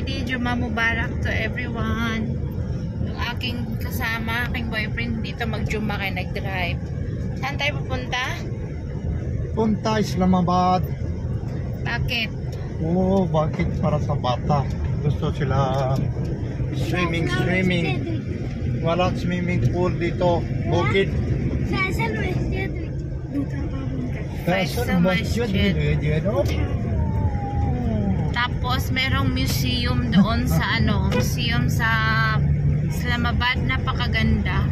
Already, Juma Mubarak to everyone. Yung aking kasama, aking boyfriend dito mag-Juma kayo nag-drive. Saan tayo pupunta? Punta Islamabad. Bakit? Oo, bakit? Para sa bata. Gusto sila swimming. Walang swimming pool dito. Bukid. Faisal Masjid. Tapos merong museum doon sa museum sa Islamabad, napakaganda.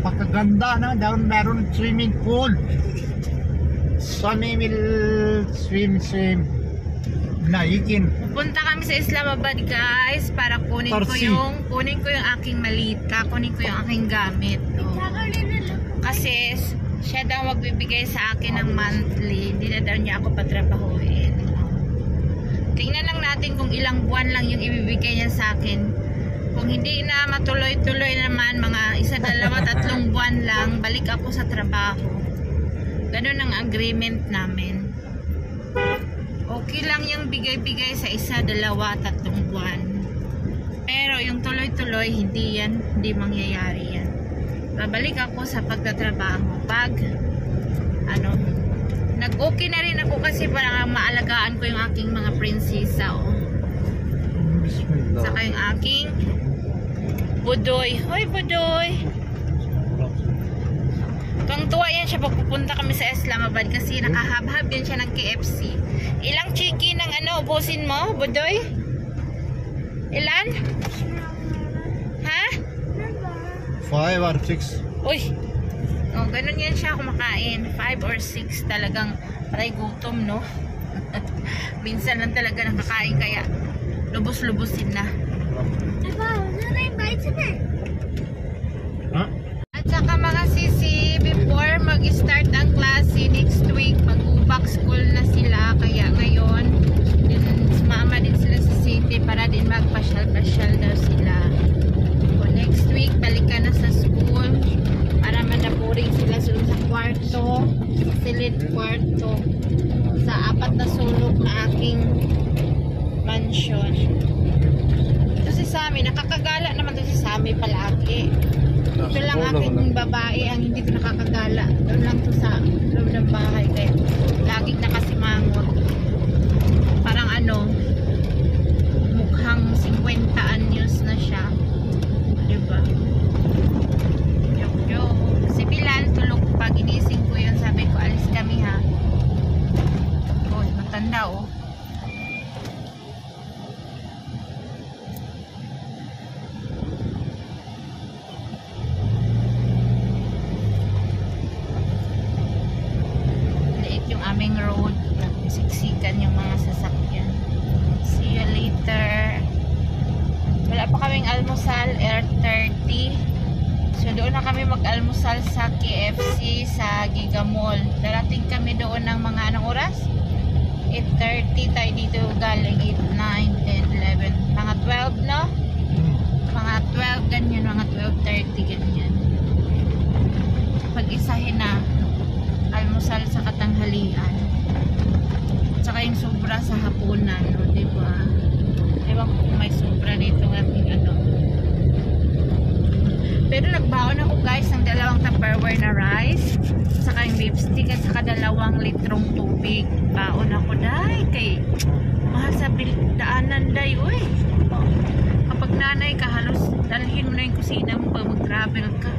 Pakaganda na doon, meron swimming pool. Swim naikin. Pupunta kami sa Islamabad, guys, para kunin ko yung aking malita, kunin ko yung aking gamit. Kasi siya daw magbibigay sa akin ng monthly, hindi na daw niya ako patrabahuin. Tingnan lang natin kung ilang buwan lang yung ibibigay niya sa akin. Kung hindi na matuloy-tuloy naman, mga 1, 2, 3 buwan lang, balik ako sa trabaho. Ganun ang agreement namin. Okay lang yung bigay-bigay sa 1, 2, 3 buwan. Pero yung tuloy-tuloy, hindi mangyayari yan. Babalik ako sa pagtatrabaho pag nag-okay na rin ako kasi parang maalagaan ko yung aking mga prinsesa, saka yung aking budoy. Hoy budoy, tuwang-tuwa yan siya pag pupunta kami sa Islamabad kasi nakahabhab yan siya ng KFC. Ilang chicken ang ubusin mo, budoy? Ilan? Ha? 5 or 6. Uy, ganun yan siya kumakain. 5 or 6 talagang paray gutom, no? Minsan lang talaga nakakain kaya lubos-lubosin na. At saka mga sisi, before mag-start ang klase next week, mag-back school na sila. Kaya ngayon, sumama din sila sa city para din magpasyal-pasyal daw sila. So next week, balikan na sa school para manapuring sila sa kwarto, silid kwarto, sa 4 na sulok na aking mansion. Ito si Sammy, nakakagala naman ito si Sammy palagi. Ito lang aking babae ang hindi ko nakakagala. Doon lang ito sa loob ng bahay kaya laging nakasimangot. Parang mukhang 50 anyos na siya. Diba? Si Bilan tulog pa, ginising ko yun, sabi ko alis kami ha. Matanda liit yung aming road, siksikan yung mga sasakyan. See you later. Wala pa kaming almusal, 8:30. So doon na kami mag-almusal sa KFC sa Giga Mall. Darating kami doon ng mga anong oras? 8:30 tayo dito galing. 8, 9, 10, 11. Mga 12, no? Mga 12 ganyan. Mga 12:30 ganyan. Pag-isahin na almusal sa katanghalian. Tsaka yung sobra sa hapunan, no? Diba? Ewan ko kung may sobra dito ating Pero nagbaon ako guys ng 2 Tupperware na rice, saka yung lipstick at saka 2 litrong tubig. Baon ako dahil kay mahal sa daanan day. Uy, kapag nanay ka halos dalhin mo na yung kusina mo pag mag-travel ka.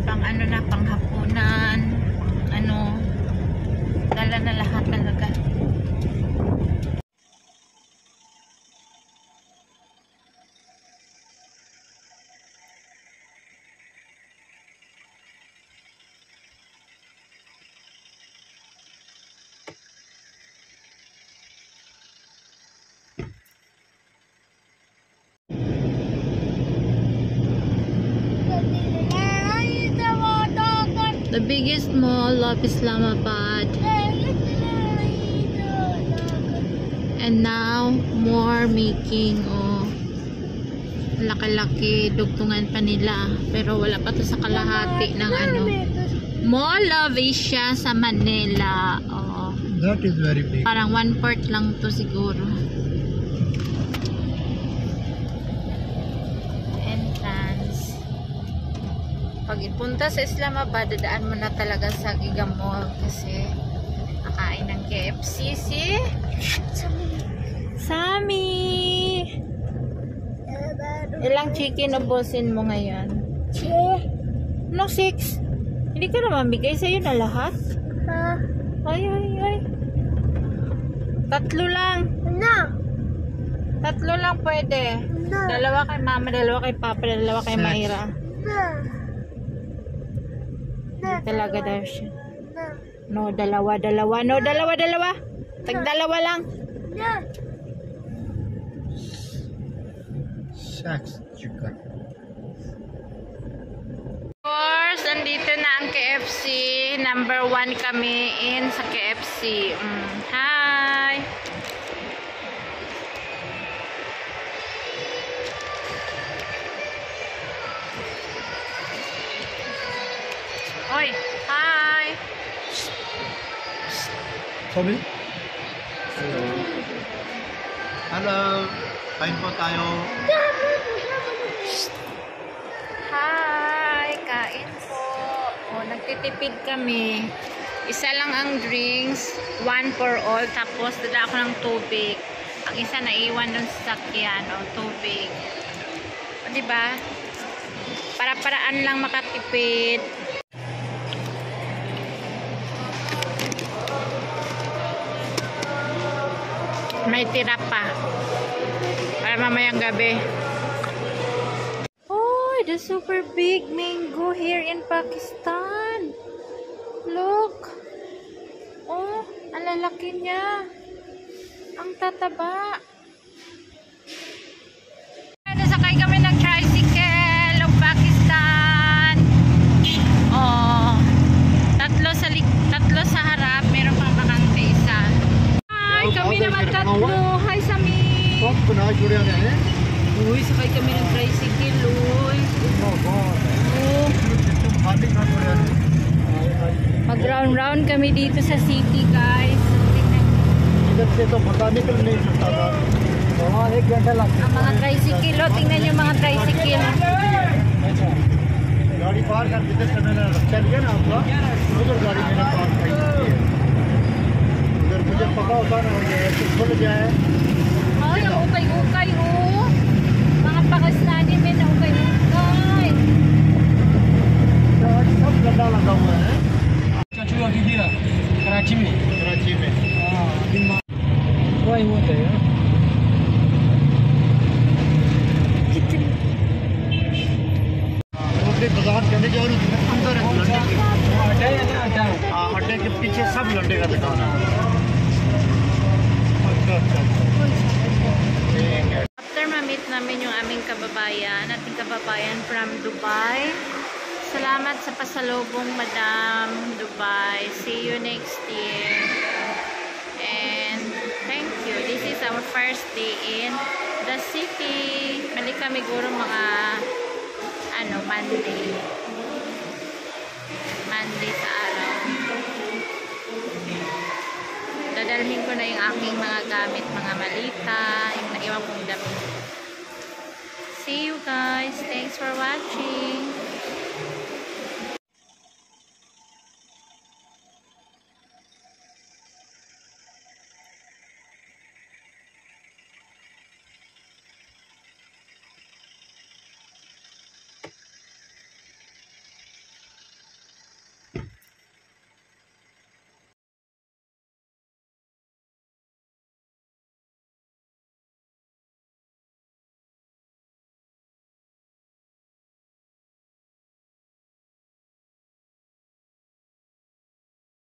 Pang na pang hapunan, dala na lahat talaga. The biggest mall of Islamabad. And now, more making. Laki-laki, dugtungan pa nila. Pero wala pa to sa kalahati ng Mall of Asia sa Manila. That is very big. Parang 1/4 lang to siguro. Entrance. Pag ipunta sa Islamabad, dadaan mo na talaga sa Giga Mall kasi nakain ng KFC si Sammy. Ilang chicken ubusin mo ngayon? No, 6. Hindi ka naman bigay sa'yo na lahat? Ay. 3 lang. Tatlo lang pwede. Dalawa kay mama, dalawa kay papa, dalawa kay Mayra. Talaga daw siya. No, dalawa. No, dalawa. Tag-dalawa lang. Sacks chicken. Of course, andito na ang KFC. Number 1 kami in sa KFC. Hi! Oy! Hi! Tommy? Hello. Kain po tayo. Hi! Kain po. O, nagtitipid kami. Isa lang ang drinks. 1 for all. Tapos, dala ako ng tubig. Ang isa naiwan dun sa sakyan. O, tubig. O, diba? Para-paraan lang makatipid. May tira pa. Para mamayang gabi. Oh, the super big mango here in Pakistan. Look. Oh, ang lalaki niya. Ang tataba. Nasakay kami ng tricycle of Pakistan. Oh, tatlo sa harap. Meron pang bakante isa. Hi, kami naman tatlo. Hi, Sami. Uy, sakay kami ng tricycle, uy. Mag-round-round kami dito sa city, guys. Ang mga tricycle, oh. Tingnan yung mga tricycle. गाड़ी पार कर जिधर से मैंने चल गया ना आपका उधर गाड़ी मैंने पार की है उधर मुझे पता होता ना ऐसे खुल जाए Ay, ang ukay-ukay, oh. Mga Pakistani, may na ukay-ukay. सब गड्ढा लगा हुआ है चचुआ की दिया कराची में हाँ वही होते हैं बाजार चले जाओ अंदर है लंडे के हाँ अड्डे के पीछे सब लंडे का दुकान है After ma-meet namin yung aming kababayan, ating kababayan from Dubai. Salamat sa pasalubong, Madam Dubai. See you next year. And thank you. This is our first day in the city. Balik kami guro mga Monday sa araw. Dadalhin ko na yung aking mga gamit, mga malita, yung naiwan kong damit. See you guys. Thanks for watching.